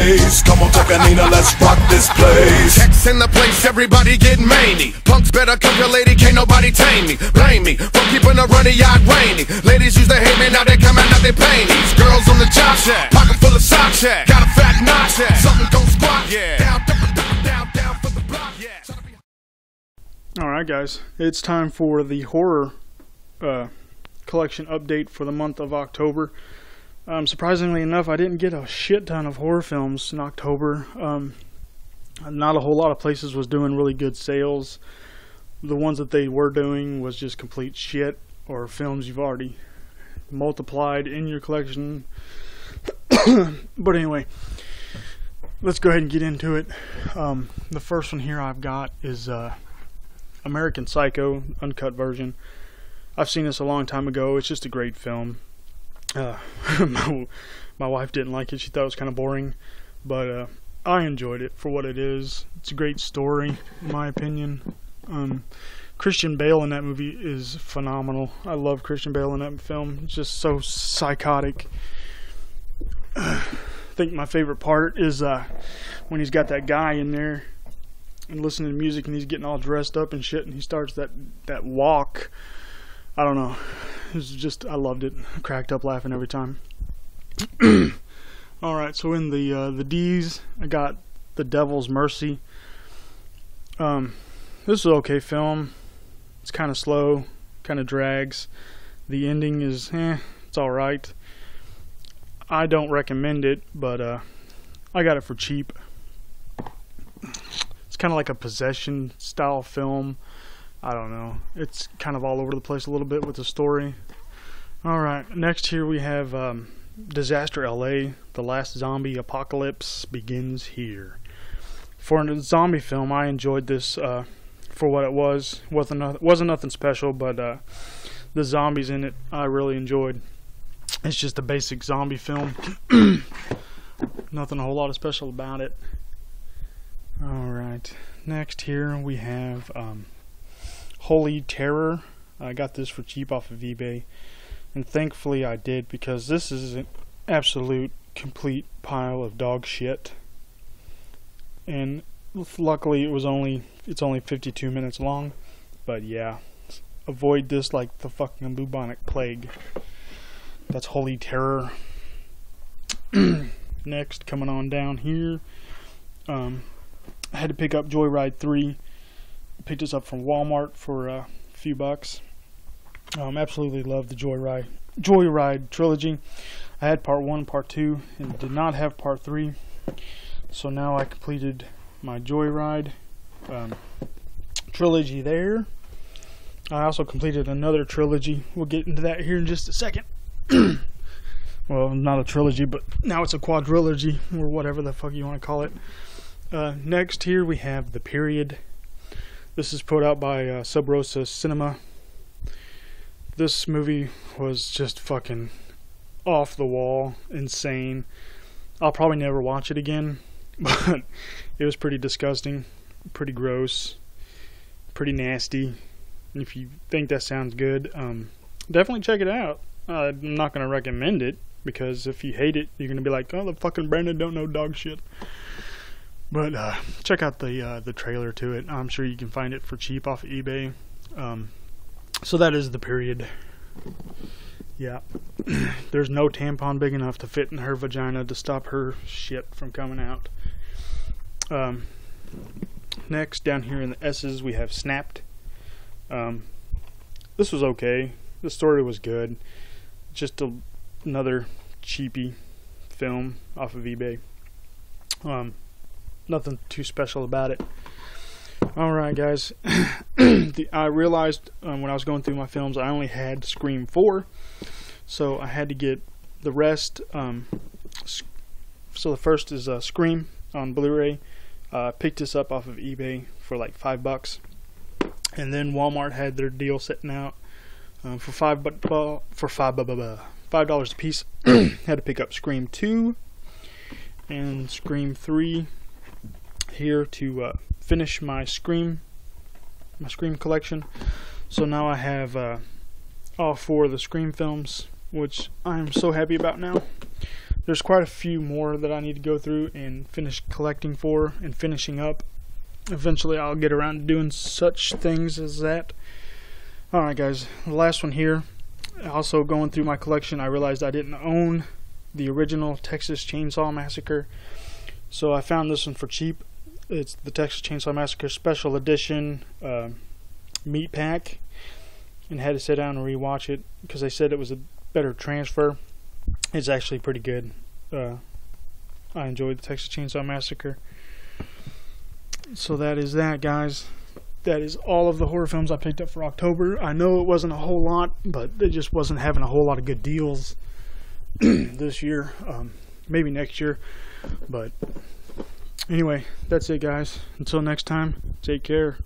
Come on, Takanina, let's rock this place. Checks in the place, everybody get manny. Punks better come your lady, can't nobody tame me. Blame me for keeping a runny yard rainy. Ladies used to hate me, now they come out, now they panties. Girls on the job shack, pocket full of sock shack. Got a fat knot shack, something don't squat. Yeah, down for the block. Yeah. Alright guys, it's time for the horror collection update for the month of October. Surprisingly enough, I didn't get a shit ton of horror films in October. Not a whole lot of places was doing really good sales. The ones that they were doing was just complete shit, or films you've already multiplied in your collection. But anyway, let's go ahead and get into it. The first one here I've got is American Psycho, uncut version. I've seen this a long time ago. It's just a great film. My wife didn't like it. She thought it was kind of boring, but I enjoyed it for what it is. It's a great story, in my opinion. Christian Bale in that movie is phenomenal. I love Christian Bale in that film. It's just so psychotic. I think my favorite part is when he's got that guy in there and listening to music, and he's getting all dressed up and shit, and he starts that walk. I don't know. It was just, I loved it. I cracked up laughing every time. Alright, so in the D's, I got The Devil's Mercy. This is an okay film. It's kind of slow, kind of drags. The ending is, it's alright. I don't recommend it, but I got it for cheap. It's kind of like a possession style film. I don't know. It's kind of all over the place a little bit with the story. Alright, next here we have Disaster LA, The Last Zombie Apocalypse Begins Here. For a zombie film, I enjoyed this for what it was. Wasn't nothing special, but the zombies in it I really enjoyed. It's just a basic zombie film. Nothing a whole lot of special about it. Alright, next here we have Holy Terror. I got this for cheap off of eBay, and thankfully I did, because this is an absolute complete pile of dog shit. And luckily it's only 52 minutes long, but yeah, avoid this like the fucking bubonic plague. That's Holy Terror. Next, coming on down here, I had to pick up Joyride 3. Picked this up from Walmart for a few bucks. Absolutely love the Joyride trilogy. I had part 1, part 2, and did not have part 3. So now I completed my Joyride trilogy there. I also completed another trilogy. We'll get into that here in just a second. Well, not a trilogy, but now it's a quadrilogy, or whatever the fuck you want to call it. Next here we have The Period. This is put out by Sub Rosa Cinema. This movie was just fucking off the wall, insane. I'll probably never watch it again, but it was pretty disgusting, pretty gross, pretty nasty. And if you think that sounds good, definitely check it out. I'm not going to recommend it, because if you hate it, you're going to be like, oh, the fucking Brandon don't know dog shit. But check out the trailer to it. I'm sure you can find it for cheap off of eBay. So that is The Period. Yeah. There's no tampon big enough to fit in her vagina to stop her shit from coming out. Next, down here in the S's, we have Snapped. This was okay. The story was good. Just another cheapy film off of eBay. Nothing too special about it. Alright guys, I realized when I was going through my films I only had Scream 4, so I had to get the rest. So the first is Scream on Blu-ray. Picked this up off of eBay for like $5, and then Walmart had their deal sitting out for $5 a piece. Had to pick up Scream 2 and Scream 3 here to finish my Scream collection. So now I have all 4 of the Scream films, which I'm so happy about now. there's quite a few more that I need to go through and finish collecting for and finishing up. Eventually I'll get around to doing such things as that. Alright guys, the last one here. Also going through my collection, I realized I didn't own the original Texas Chainsaw Massacre. So I found this one for cheap. It's the Texas Chainsaw Massacre Special Edition meat pack, and had to sit down and rewatch it because they said it was a better transfer. It's actually pretty good. I enjoyed the Texas Chainsaw Massacre. So that is that, guys. That is all of the horror films I picked up for October. I know it wasn't a whole lot, but it just wasn't having a whole lot of good deals this year. Maybe next year. But anyway, that's it, guys. Until next time, take care.